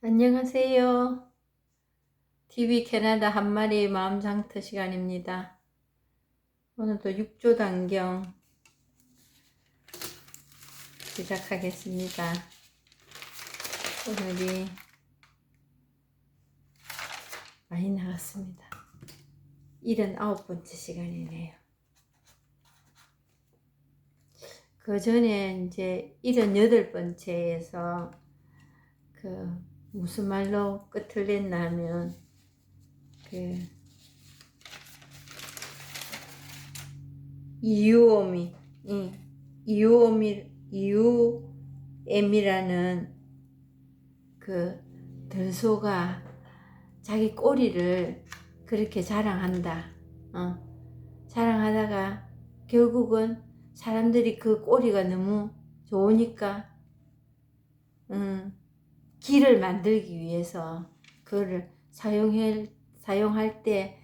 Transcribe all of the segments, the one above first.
안녕하세요. TV 캐나다 한 마리의 마음 장터 시간입니다. 오늘도 6조 단경 시작하겠습니다. 오늘이 많이 나왔습니다. 79번째 시간이네요. 그 전에 이제 78번째에서 무슨 말로 끝을 냈나 하면 이유엠이라는 들소가 자기 꼬리를 그렇게 자랑한다. 자랑하다가 결국은 사람들이 그 꼬리가 너무 좋으니까 기를 만들기 위해서 그거를 사용할 때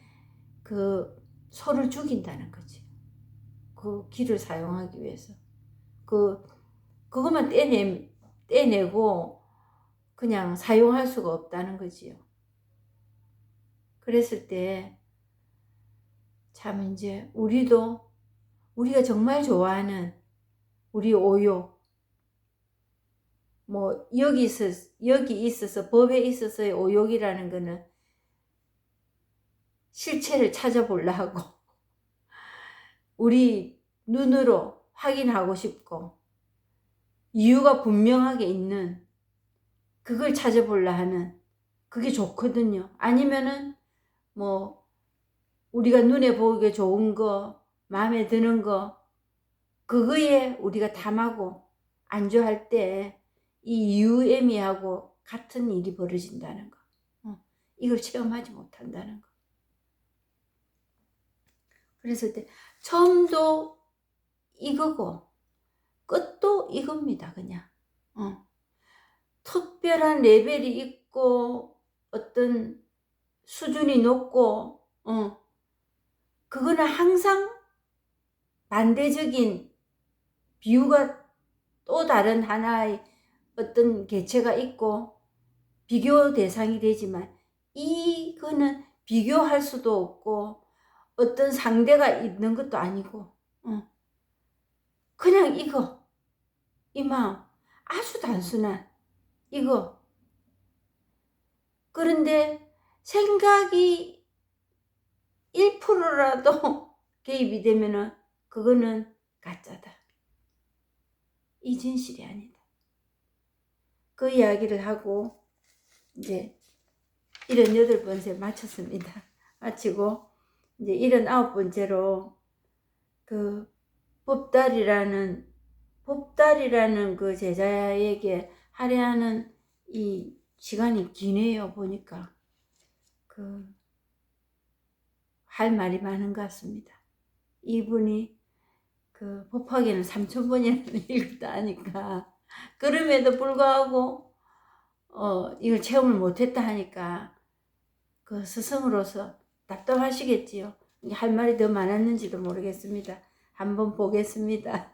그 소를 죽인다는 거지. 그 기를 사용하기 위해서 그것만 떼내고 그냥 사용할 수가 없다는 거지요. 그랬을 때 참 이제 우리가 정말 좋아하는 우리 오욕, 뭐 여기 있어서 법에 있어서의 오욕이라는 거는 실체를 찾아보려 하고 우리 눈으로 확인하고 싶고 이유가 분명하게 있는 그걸 찾아보려 하는 그게 좋거든요. 아니면은 뭐 우리가 눈에 보기에 좋은 거, 마음에 드는 거 그거에 우리가 탐하고 안주할 때 이 UM이하고 같은 일이 벌어진다는 거. 이걸 체험하지 못한다는 거. 그랬을 때 처음도 이거고 끝도 이겁니다. 그냥 특별한 레벨이 있고 어떤 수준이 높고 그거는 항상 반대적인 비유가 또 다른 하나의 어떤 개체가 있고 비교 대상이 되지만 이거는 비교할 수도 없고 어떤 상대가 있는 것도 아니고 그냥 이 마음 아주 단순한 이거. 그런데 생각이 1%라도 개입이 되면은 그거는 가짜다. 이 진실이 아니다. 그 이야기를 하고 이제 78번째 마쳤습니다. 마치고 이제 79번째로 법달이라는 그 제자에게 할애하는 이 시간이 기네요. 보니까 할 말이 많은 것 같습니다. 이분이 법화계는 3000번이나 읽었다 하니까 그럼에도 불구하고 이걸 체험을 못했다 하니까 그 스승으로서 답답하시겠지요. 할 말이 더 많았는지도 모르겠습니다. 한번 보겠습니다.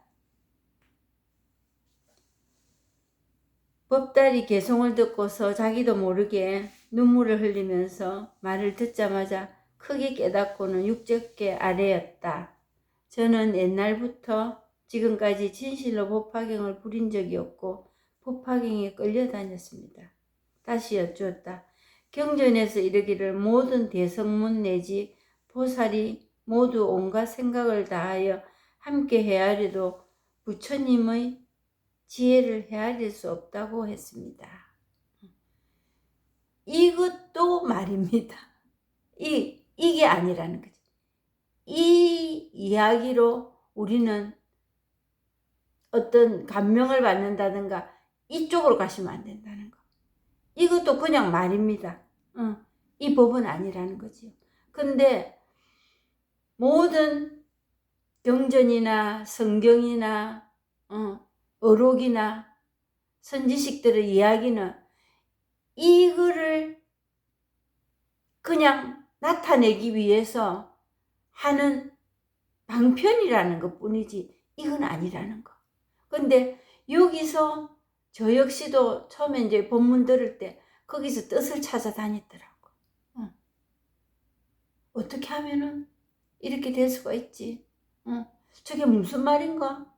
법달이 개송을 듣고서 자기도 모르게 눈물을 흘리면서 말을 듣자마자 크게 깨닫고는 육적계 아래였다. 저는 옛날부터 지금까지 진실로 법화경을 부린 적이 없고 법화경에 끌려다녔습니다. 다시 여쭈었다. 경전에서 이르기를 모든 대성문 내지 보살이 모두 온갖 생각을 다하여 함께 헤아려도 부처님의 지혜를 헤아릴 수 없다고 했습니다. 이것도 말입니다. 이게 아니라는 거죠. 이 이야기로 우리는 어떤 감명을 받는다든가 이쪽으로 가시면 안 된다는 거. 이것도 그냥 말입니다. 이 법은 아니라는 거지요. 근데 모든 경전이나 성경이나 어록이나 선지식들의 이야기는 이거를 그냥 나타내기 위해서 하는 방편이라는 것 뿐이지 이건 아니라는 거. 근데 여기서 저 역시도 처음에 이제 본문 들을 때 거기서 뜻을 찾아다니더라고. 어떻게 하면은 이렇게 될 수가 있지? 저게 무슨 말인가?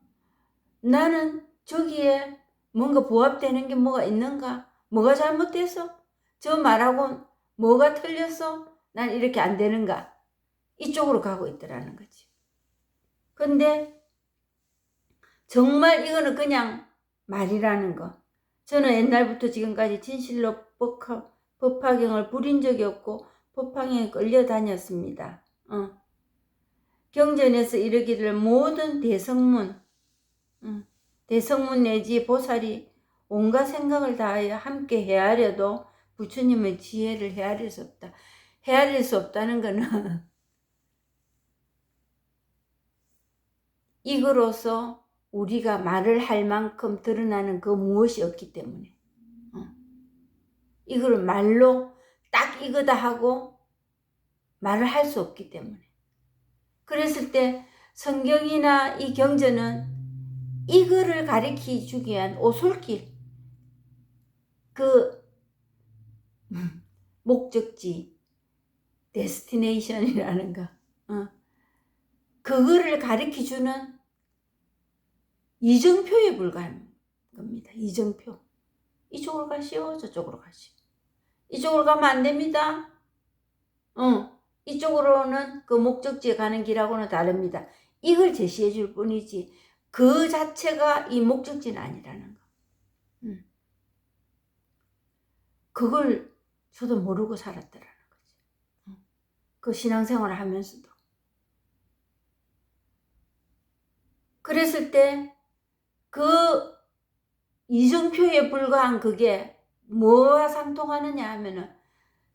나는 저기에 뭔가 부합되는 게 뭐가 있는가? 뭐가 잘못돼서? 저 말하고 뭐가 틀려서 난 이렇게 안 되는가? 이쪽으로 가고 있더라는 거지. 근데 정말 이거는 그냥 말이라는 거. 저는 옛날부터 지금까지 진실로 법화경을 부린 적이 없고 법화경에 끌려다녔습니다. 경전에서 이르기를 모든 대성문 내지 보살이 온갖 생각을 다하여 함께 헤아려도 부처님의 지혜를 헤아릴 수 없다. 헤아릴 수 없다는 거는 이거로서 우리가 말을 할 만큼 드러나는 그 무엇이 없기 때문에 이걸 말로 딱 이거다 하고 말을 할 수 없기 때문에 그랬을 때 성경이나 이 경전은 이거를 가리키 주기 위한 오솔길 그 목적지 데스티네이션이라는 거 그거를 가리키 주는 이정표에 불과한 겁니다. 이정표. 이쪽으로 가시오. 저쪽으로 가시오. 이쪽으로 가면 안 됩니다. 이쪽으로는 그 목적지에 가는 길하고는 다릅니다. 이걸 제시해 줄 뿐이지 그 자체가 이 목적지는 아니라는 거. 그걸 저도 모르고 살았더라는 거지. 그 신앙생활을 하면서도. 그랬을 때 그 이정표에 불과한 그게 뭐와 상통하느냐 하면은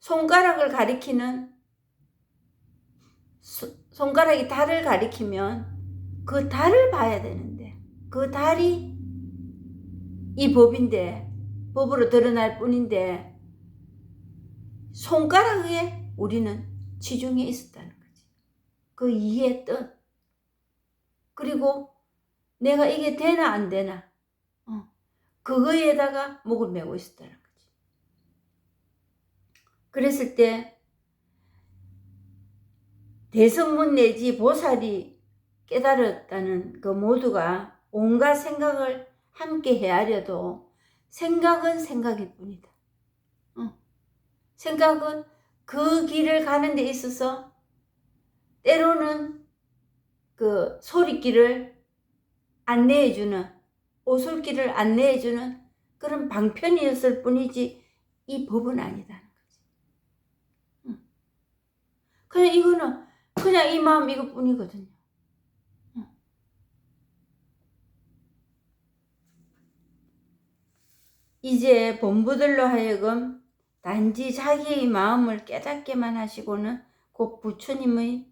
손가락을 가리키는 손가락이 달을 가리키면 그 달을 봐야 되는데 그 달이 이 법인데 법으로 드러날 뿐인데 손가락에 우리는 치중해 있었다는 거지. 그 이해의 뜻. 그리고 내가 이게 되나 안 되나 그거에다가 목을 메고 있었다는 거지. 그랬을 때 대성문 내지 보살이 깨달았다는 그 모두가 온갖 생각을 함께 헤아려도 생각은 생각일 뿐이다. 생각은 그 길을 가는 데 있어서 때로는 그 소리길을 안내해주는 오솔길을 안내해주는 그런 방편이었을 뿐이지 이 법은 아니다는 거지. 그냥 이거는 그냥 이 마음 이것뿐이거든요. 이제 본부들로 하여금 단지 자기의 마음을 깨닫게만 하시고는 곧 부처님의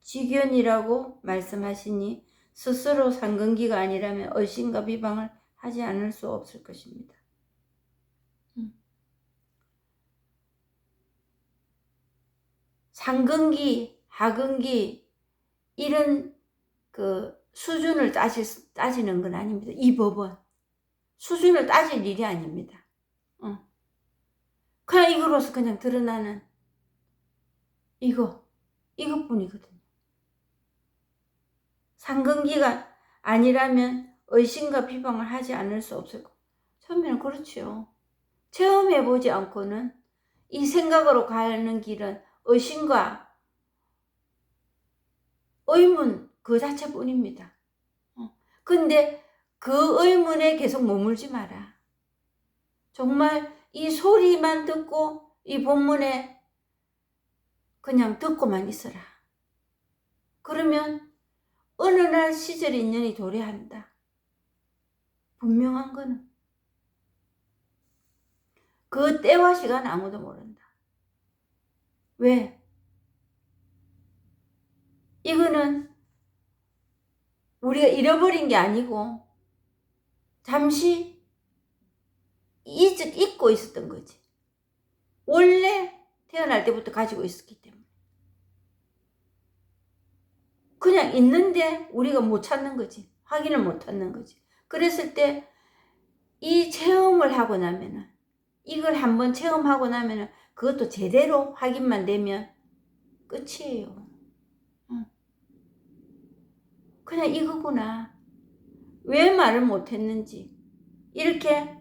직견이라고 말씀하시니 스스로 상근기가 아니라면 의심과 비방을 하지 않을 수 없을 것입니다. 상근기, 하근기 이런 그 수준을 따지는 건 아닙니다. 이 법은 수준을 따질 일이 아닙니다. 그냥 이거로서 그냥 드러나는 이것뿐이거든요. 상근기가 아니라면 의심과 비방을 하지 않을 수 없을 것. 처음에는 그렇죠. 체험해보지 않고는 이 생각으로 가는 길은 의심과 의문 그 자체뿐입니다. 근데 그 의문에 계속 머물지 마라. 정말 이 소리만 듣고 이 본문에 그냥 듣고만 있어라. 그러면 어느 날 시절 인연이 도래한다. 분명한 거는 그 때와 시간 아무도 모른다. 왜? 이거는 우리가 잃어버린 게 아니고 잠시 잊고 있었던 거지. 원래 태어날 때부터 가지고 있었기 때문에. 그냥 있는데 우리가 못 찾는 거지. 확인을 못 하는 거지. 그랬을 때 이 체험을 하고 나면은 이걸 한번 체험하고 나면은 그것도 제대로 확인만 되면 끝이에요. 그냥 이거구나. 왜 말을 못했는지. 이렇게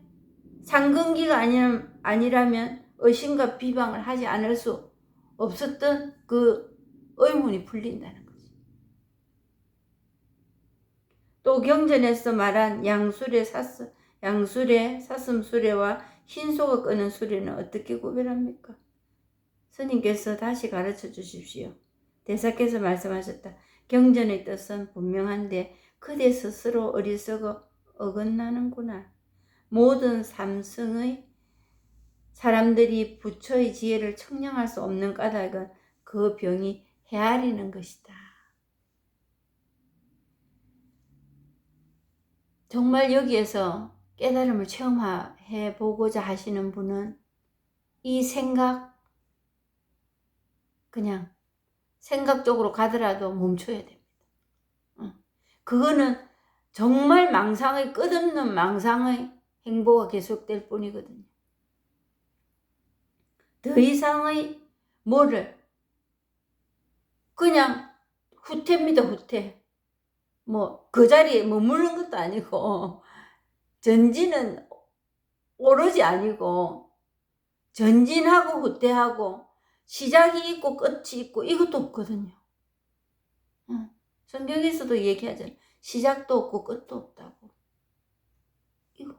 상근기가 아니라면 의심과 비방을 하지 않을 수 없었던 그 의문이 풀린다는 거지. 또 경전에서 말한 양술의 사슴수레와 흰소가 끄는 수레는 어떻게 구별합니까? 스님께서 다시 가르쳐 주십시오. 대사께서 말씀하셨다. 경전의 뜻은 분명한데 그대 스스로 어리석어 어긋나는구나. 모든 삼승의 사람들이 부처의 지혜를 청량할 수 없는 까닭은 그 병이 헤아리는 것이다. 정말 여기에서 깨달음을 체험해 보고자 하시는 분은 이 생각, 그냥 생각 쪽으로 가더라도 멈춰야 됩니다. 그거는 정말 끝없는 망상의 행보가 계속될 뿐이거든요. 더 이상의 뭐를 그냥 후퇴입니다. 후퇴. 그 자리에 머무르는 것도 아니고 전진은 오로지 아니고 전진하고 후퇴하고 시작이 있고 끝이 있고 이것도 없거든요. 성경에서도 얘기하잖아요. 시작도 없고 끝도 없다고. 이거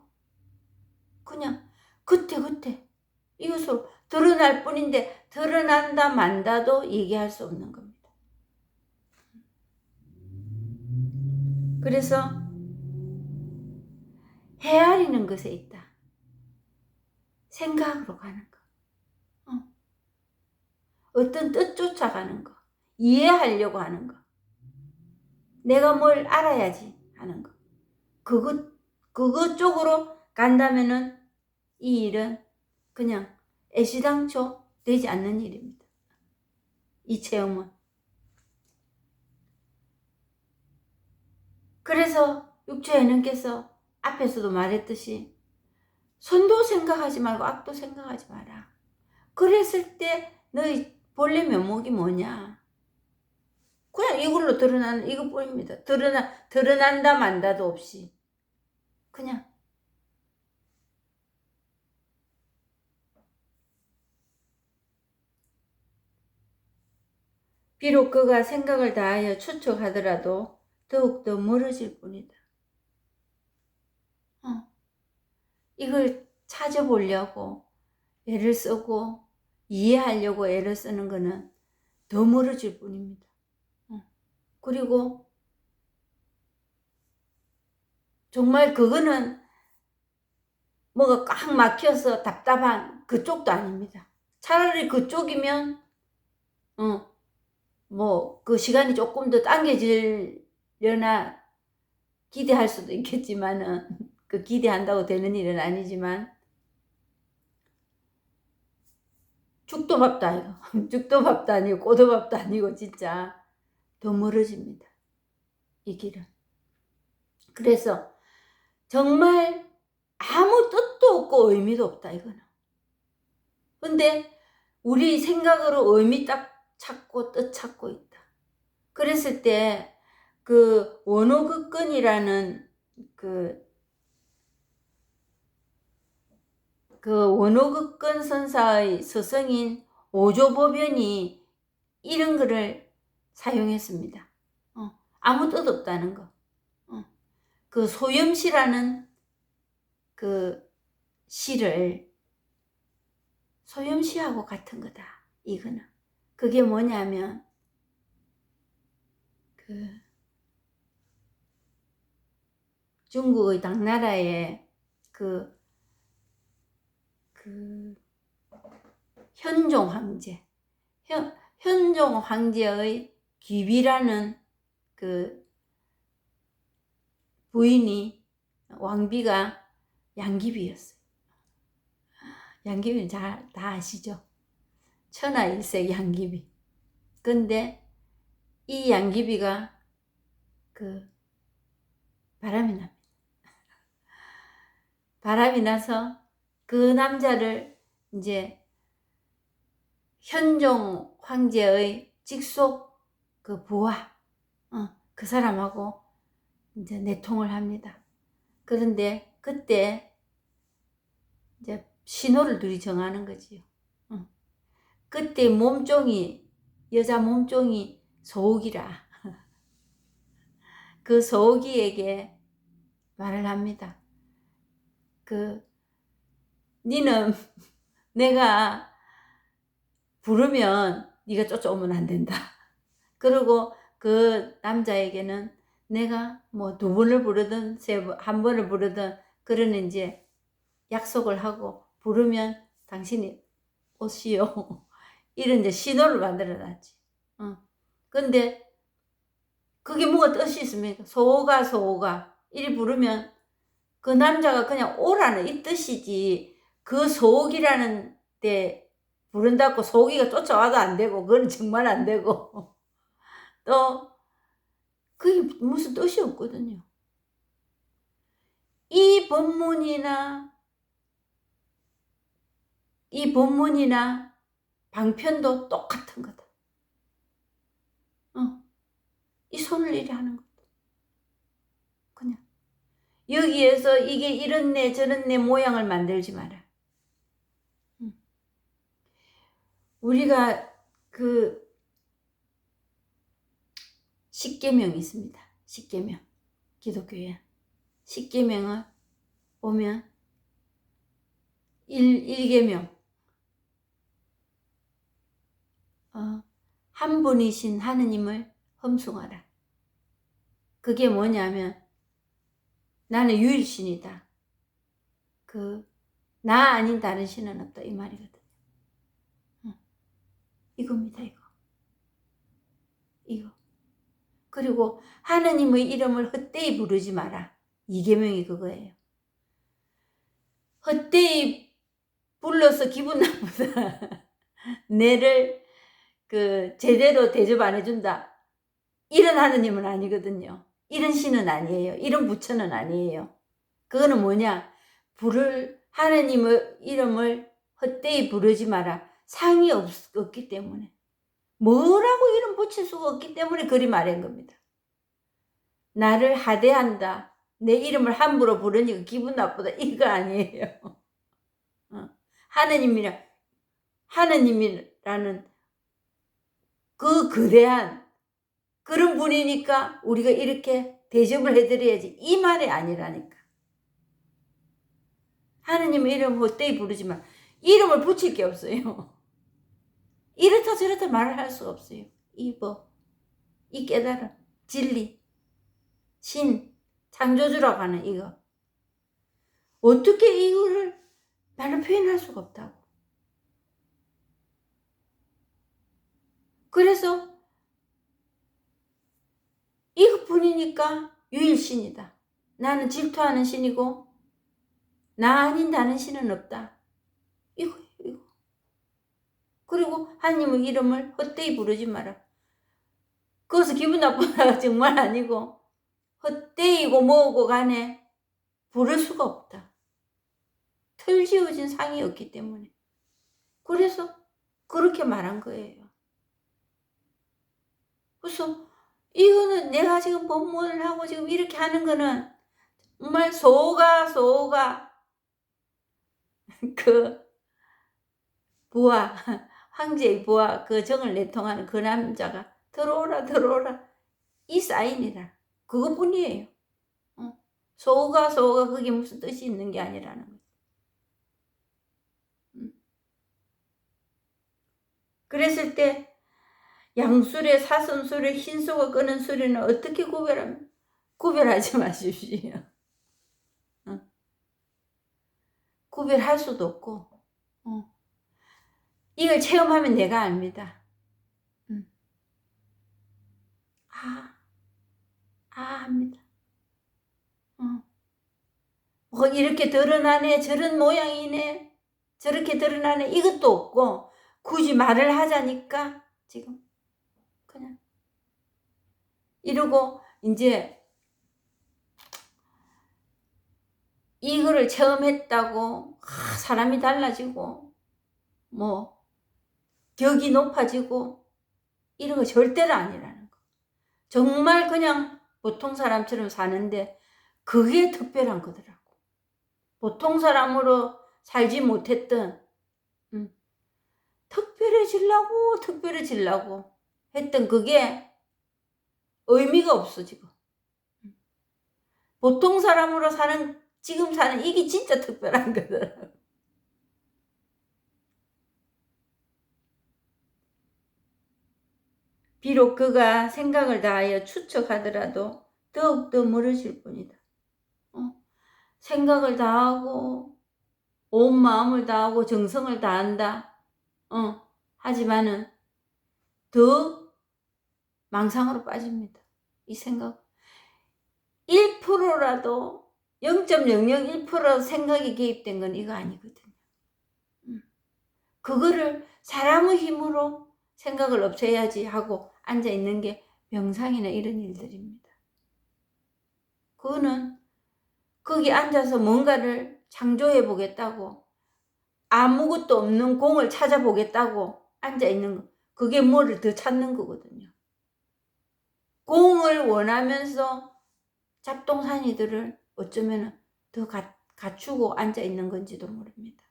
그냥 그때 이것으로 드러날 뿐인데 드러난다 만다도 얘기할 수 없는 겁니다. 그래서 헤아리는 것에 있다. 생각으로 가는 거. 어떤 뜻 쫓아가는 거. 이해하려고 하는 거. 내가 뭘 알아야지 하는 거. 그것 쪽으로 간다면은 이 일은 그냥 애시당초 되지 않는 일입니다. 이 체험은. 그래서 육조예능께서 앞에서도 말했듯이 선도 생각하지 말고 악도 생각하지 마라. 그랬을 때 너희 본래 면목이 뭐냐? 그냥 이걸로 드러나는 이것뿐입니다. 드러난다 만다도 없이 그냥 비록 그가 생각을 다하여 추측하더라도 더욱더 멀어질 뿐이다. 이걸 찾아보려고 애를 쓰고 이해하려고 애를 쓰는 거는 더 멀어질 뿐입니다. 그리고 정말 그거는 뭐가 꽉 막혀서 답답한 그쪽도 아닙니다. 차라리 그쪽이면 그 시간이 조금 더 당겨지려나 기대할 수도 있겠지만은 그 기대한다고 되는 일은 아니지만 죽도 밥도 아니고 죽도 밥도 아니고 꼬도 밥도 아니고 진짜 더 멀어집니다. 이 길은. 그래서 정말 아무 뜻도 없고 의미도 없다 이거는. 근데 우리 생각으로 의미 딱 찾고 뜻 찾고 있다. 그랬을 때 그 원호극근이라는 그 원호극근 선사의 스승인 오조보변이 이런 글을 사용했습니다. 아무 뜻 없다는 거. 그 소염시라는 그 시를 소염시하고 같은 거다. 이거는. 그게 뭐냐면 중국의 당나라의 현종 황제. 현종 황제의 귀비라는 그 부인이 왕비가 양귀비였어요. 양귀비는 다 아시죠? 천하일색 양귀비. 근데 이 양귀비가 바람이 납니다. 바람이 나서 그 남자를 이제 현종 황제의 직속 그 부하, 그 사람하고 이제 내통을 합니다. 그런데 그때 이제 신호를 둘이 정하는 거지요. 그때 몸종이, 여자 몸종이 소옥이라. 그 소옥이에게 말을 합니다. 니는 내가 부르면 네가 쫓아오면 안 된다. 그리고 그 남자에게는 내가 뭐 2번을 부르든 1번을 부르든 그런 이제 약속을 하고 부르면 당신이 오시오. 이런 이제 신호를 만들어 놨지. 근데 그게 뭐가 뜻이 있습니까? 소오가 이리 부르면 그 남자가 그냥 오라는 이 뜻이지, 그 소옥이라는 데 부른다고 소옥이가 쫓아와도 안 되고, 그건 정말 안 되고, 또 그게 무슨 뜻이 없거든요. 이 본문이나 방편도 똑같은 거다. 이 손을 이리 하는 거다. 그냥 여기에서 이게 이런 내 저런 내 모양을 만들지 마라. 우리가 그 십계명이 있습니다. 십계명, 기독교에 십계명을 보면 1계명 한 분이신 하느님을 험숭하라. 그게 뭐냐면 나는 유일신이다. 나 아닌 다른 신은 없다, 이 말이거든. 이겁니다, 이거. 그리고 하느님의 이름을 헛되이 부르지 마라. 2계명이 그거예요. 헛되이 불러서 기분 나쁘다. 내를 제대로 대접 안 해준다. 이런 하느님은 아니거든요. 이런 신은 아니에요. 이런 부처는 아니에요. 그거는 뭐냐? 하느님의 이름을 헛되이 부르지 마라. 상이 없기 때문에. 뭐라고 이름 붙일 수가 없기 때문에 그리 말한 겁니다. 나를 하대한다. 내 이름을 함부로 부르니까 기분 나쁘다. 이거 아니에요. 하느님이라는 그 거대한 그런 분이니까 우리가 이렇게 대접을 해드려야지, 이 말이 아니라니까. 하느님의 이름 헛되이 부르지 마. 이름을 붙일 게 없어요. 이렇다 저렇다 말을 할 수가 없어요. 이 깨달음, 진리, 신, 창조주라고 하는 이거. 어떻게 이거를 말로 표현할 수가 없다고. 그래서 이것뿐이니까 유일신이다. 나는 질투하는 신이고 나 아닌 다른 신은 없다. 이거. 그리고 하나님의 이름을 헛되이 부르지 마라. 그것은 기분 나쁘다가 정말 아니고 헛되이고 뭐고 간에 부를 수가 없다. 틀지어진 상이 없기 때문에. 그래서 그렇게 말한 거예요. 그래서 이거는 내가 지금 법문을 하고 지금 이렇게 하는 거는 정말 소가 그 부하, 황제의 부하, 그 정을 내통하는 그 남자가 들어오라 이 사인이라. 그것뿐이에요. 소가 그게 무슨 뜻이 있는 게 아니라는 거죠. 그랬을 때 양술에 사슴술에 흰소가 끄는 소리는 어떻게 구별하지 마십시오. 구별할 수도 없고, 이걸 체험하면 내가 압니다. 합니다. 뭐 이렇게 드러나네, 저런 모양이네, 저렇게 드러나네, 이것도 없고, 굳이 말을 하자니까 지금 그냥 이러고 이제 이거를 체험했다고 사람이 달라지고 뭐 격이 높아지고 이런 거 절대로 아니라는 거. 정말 그냥 보통 사람처럼 사는데 그게 특별한 거더라고. 보통 사람으로 살지 못했던 특별해지려고 했던 그게 의미가 없어 지금. 보통 사람으로 사는 지금 사는 이게 진짜 특별한 거더라고. 비록 그가 생각을 다하여 추측하더라도 더욱더 멀어질 뿐이다. 생각을 다하고 온 마음을 다하고 정성을 다한다. 하지만은 더 망상으로 빠집니다. 이 생각 1%라도 0.001% 생각이 개입된 건 이거 아니거든요. 그거를 사람의 힘으로 생각을 없애야지 하고 앉아있는 게 명상이나 이런 일들입니다. 그거는 거기 앉아서 뭔가를 창조해 보겠다고 아무것도 없는 공을 찾아보겠다고 앉아있는 거 그게 뭐를 더 찾는 거거든요. 공을 원하면서 잡동사니들을 어쩌면 더 갖추고 앉아있는 건지도 모릅니다.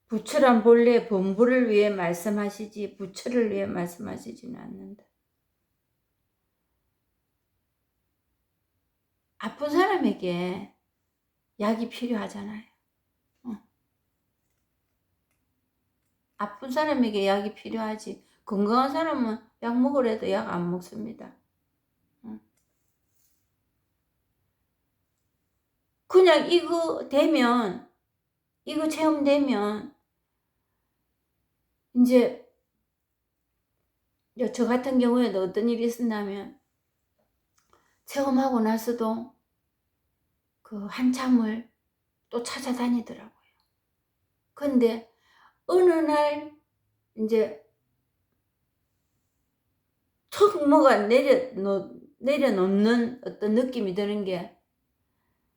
부처란 본래 본부를 위해 말씀하시지 부처를 위해 말씀하시지는 않는다. 아픈 사람에게 약이 필요하잖아요. 아픈 사람에게 약이 필요하지 건강한 사람은 약 먹으래도 약 안 먹습니다. 그냥 이거 되면 이거 체험되면 이제 저 같은 경우에도 어떤 일이 있었냐면 체험하고 나서도 그 한참을 또 찾아다니더라고요. 근데 어느 날 이제 턱 뭐가 내려놓는 어떤 느낌이 드는 게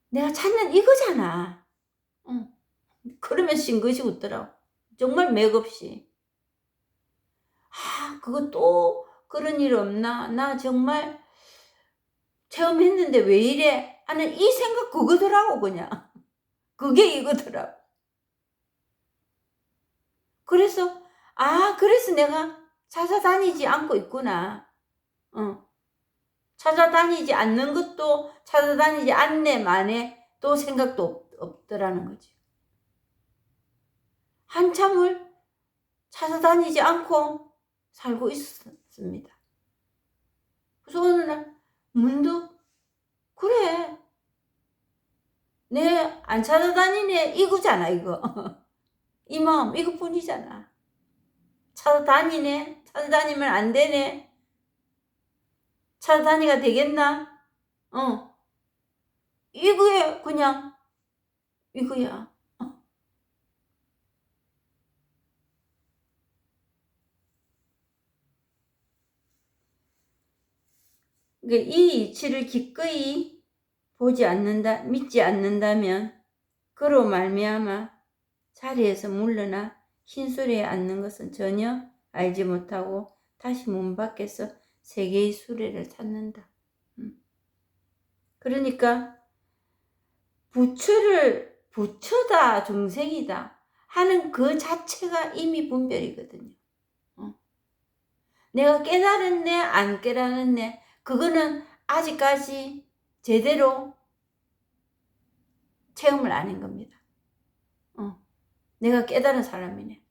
내가 찾는 이거잖아. 그러면 싱긋이 웃더라고. 정말 맥없이. 그거 또 그런 일 없나? 나 정말 체험했는데 왜 이래? 하는 이 생각 그거더라고 그냥. 그게 이거더라고. 그래서 그래서 내가 찾아다니지 않고 있구나. 찾아다니지 않는 것도 찾아다니지 않네 만에 또 생각도 없더라는 거지. 한참을 찾아다니지 않고 살고 있었습니다. 그래서 어느 날 문득 그래 내 안 찾아다니네 이거잖아 이거. 이 마음 이거뿐이잖아. 찾아다니네 찾아다니면 안 되네. 찾아다니가 되겠나? 이거에 그냥 이거야. 이 이치를 기꺼이 보지 않는다, 믿지 않는다면 그로 말미암아 자리에서 물러나 흰수레에 앉는 것은 전혀 알지 못하고 다시 문 밖에서 세계의 수레를 찾는다. 그러니까 부처다 중생이다 하는 그 자체가 이미 분별이거든요. 내가 깨달았네 안 깨달았네 그거는 아직까지 제대로 체험을 안 한 겁니다. 내가 깨달은 사람이네.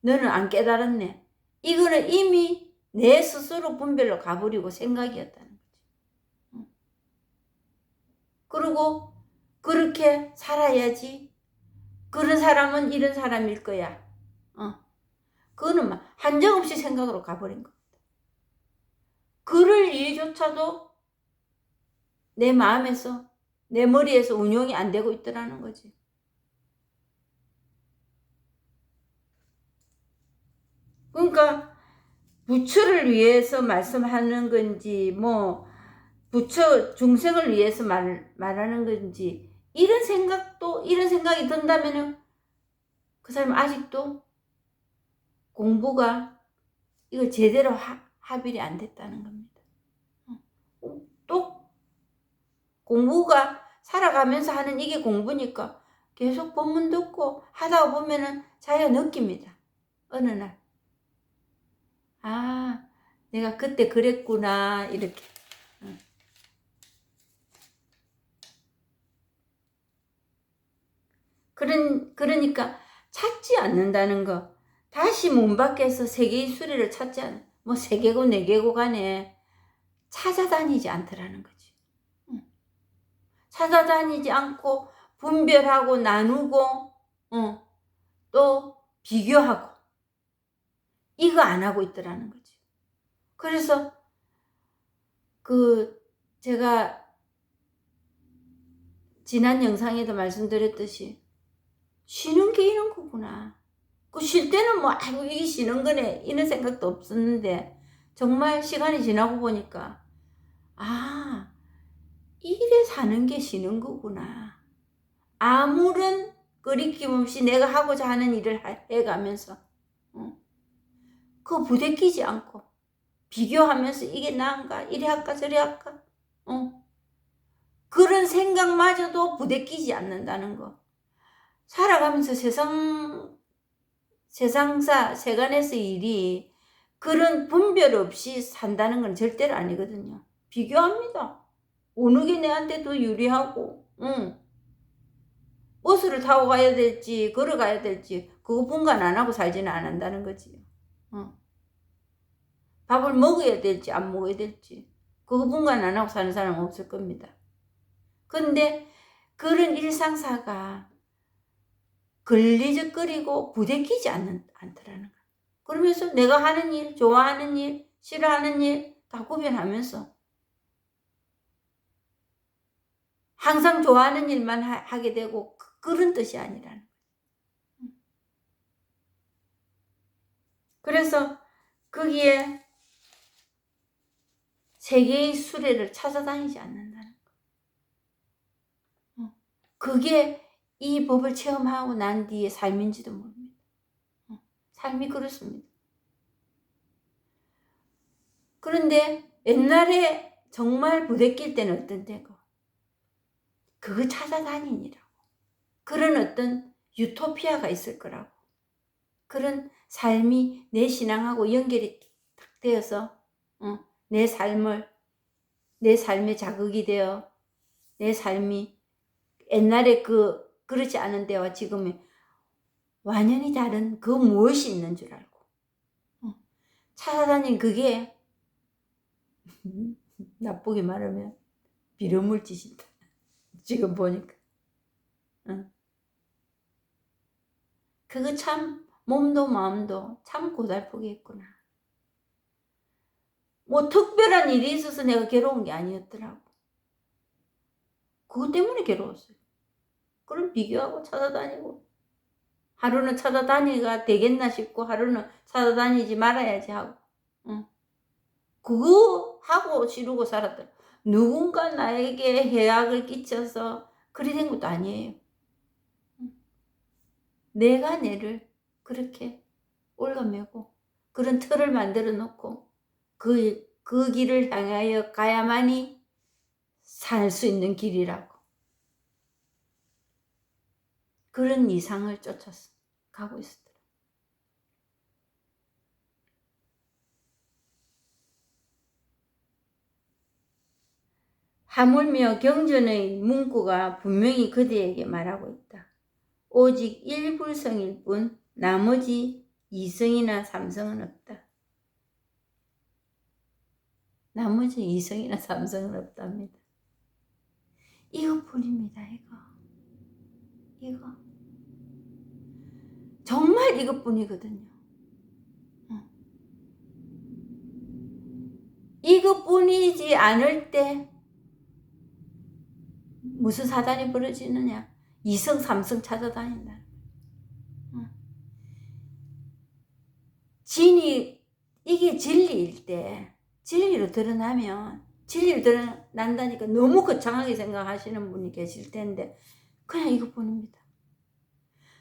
너는 안 깨달았네. 이거는 이미 내 스스로 분별로 가버리고 생각이었다는 거지. 그리고 그렇게 살아야지. 그런 사람은 이런 사람일 거야. 그거는 막 한정없이 생각으로 가버린 겁니다. 그럴 일조차도 내 마음에서 내 머리에서 운용이 안 되고 있더라는 거지. 그러니까 부처를 위해서 말씀하는 건지 뭐 부처 중생을 위해서 말하는 건지 이런 생각이 든다면은 그 사람 아직도 공부가 이거 제대로 합일이 안 됐다는 겁니다. 또 공부가 살아가면서 하는 이게 공부니까 계속 법문 듣고 하다 보면은 자기가 느낍니다. 어느 날 아, 내가 그때 그랬구나 이렇게. 그러니까 찾지 않는다는 거. 다시 문 밖에서 세계의 수레를 찾지 않, 뭐 3개고 4개고 간에 찾아다니지 않더라는 거지. 찾아다니지 않고 분별하고 나누고 또 비교하고 이거 안 하고 있더라는 거지. 그래서 제가 지난 영상에도 말씀드렸듯이 쉬는 게 이런 거구나. 쉴 때는 뭐 아이고 이게 쉬는 거네 이런 생각도 없었는데 정말 시간이 지나고 보니까 아 이래 사는 게 쉬는 거구나. 아무런 거리낌 없이 내가 하고자 하는 일을 해가면서 그거 부대끼지 않고 비교하면서 이게 나은가 이래 할까 저래 할까 그런 생각마저도 부대끼지 않는다는 거. 살아가면서 세간에서 일이 그런 분별 없이 산다는 건 절대로 아니거든요. 비교합니다. 어느 게 내한테 더 유리하고 버스를 타고 가야 될지 걸어가야 될지 그거 분간 안 하고 살지는 않는다는 거지. 밥을 먹어야 될지 안 먹어야 될지 그거 분간 안 하고 사는 사람은 없을 겁니다. 근데 그런 일상사가 걸리적거리고 부대끼지 않더라는 거야. 그러면서 내가 하는 일, 좋아하는 일, 싫어하는 일 다 구별하면서 항상 좋아하는 일만 하게 되고 그런 뜻이 아니라는 거야. 그래서 거기에 세계의 수레를 찾아다니지 않는다는 거. 그게 이 법을 체험하고 난 뒤에 삶인지도 모릅니다. 삶이 그렇습니다. 그런데 옛날에 정말 부대낄 때는 어떤 데고 그거 찾아다니니라고. 그런 어떤 유토피아가 있을 거라고. 그런 삶이 내 신앙하고 연결이 딱 되어서 내 삶의 자극이 되어 내 삶이 옛날에 그렇지 않은 때와 지금의 완전히 다른 그 무엇이 있는 줄 알고 찾아다닌 그게 나쁘게 말하면 비료물짓이다. 지금 보니까 그거 참 몸도 마음도 참 고달프겠구나. 뭐 특별한 일이 있어서 내가 괴로운 게 아니었더라고. 그것 때문에 괴로웠어요. 그럼 비교하고 찾아다니고 하루는 찾아다니가 되겠나 싶고 하루는 찾아다니지 말아야지 하고 그거 하고 지르고 살았더라. 누군가 나에게 해악을 끼쳐서 그리 된 것도 아니에요. 내가 내를 그렇게 올가매고 그런 틀을 만들어 놓고 그 길을 향하여 가야만이 살 수 있는 길이라고. 그런 이상을 쫓아서 가고 있었더라. 하물며 경전의 문구가 분명히 그대에게 말하고 있다. 오직 일불성일 뿐 나머지 이성이나 삼성은 없다. 나머지 이성이나 삼성은 없답니다. 이것뿐입니다. 이거 정말 이것뿐이거든요. 이것뿐이지 않을 때 무슨 사단이 벌어지느냐? 이성 삼성 찾아다닌다. 진이 이게 진리일 때, 진리로 드러나면, 진리로 드러난다니까 너무 거창하게 생각하시는 분이 계실 텐데, 그냥 이것뿐입니다.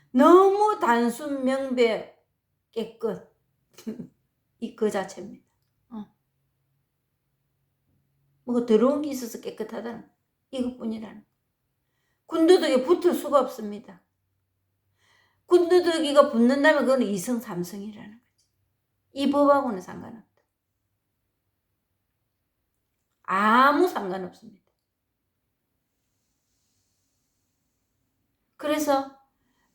너무 단순, 명백, 깨끗. 그 자체입니다. 뭐가 더러운 게 있어서 깨끗하다는 이것뿐이라는. 군더더기에 붙을 수가 없습니다. 군더더기가 붙는다면 그건 이성 삼성이라는 거지. 이 법하고는 상관없다. 아무 상관없습니다. 그래서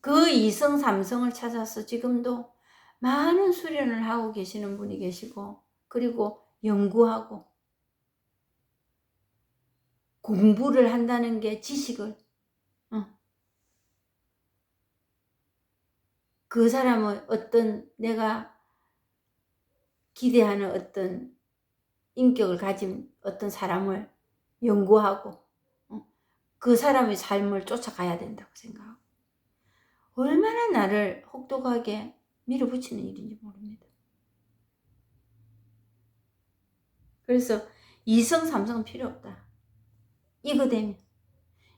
그 이성 삼성을 찾아서 지금도 많은 수련을 하고 계시는 분이 계시고, 그리고 연구하고 공부를 한다는 게 지식을, 그 사람은 어떤 내가 기대하는 어떤 인격을 가진 어떤 사람을 연구하고 그 사람의 삶을 쫓아가야 된다고 생각하고, 얼마나 나를 혹독하게 밀어붙이는 일인지 모릅니다. 그래서 이성 삼성은 필요 없다. 이거 되면,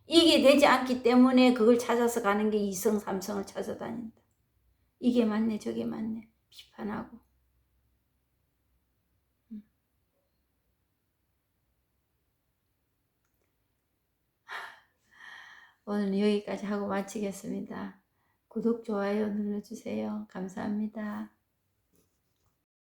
이게 되지 않기 때문에 그걸 찾아서 가는 게 이성 삼성을 찾아다닌다. 이게 맞네 저게 맞네 비판하고. 오늘 여기까지 하고 마치겠습니다. 구독, 좋아요 눌러주세요. 감사합니다.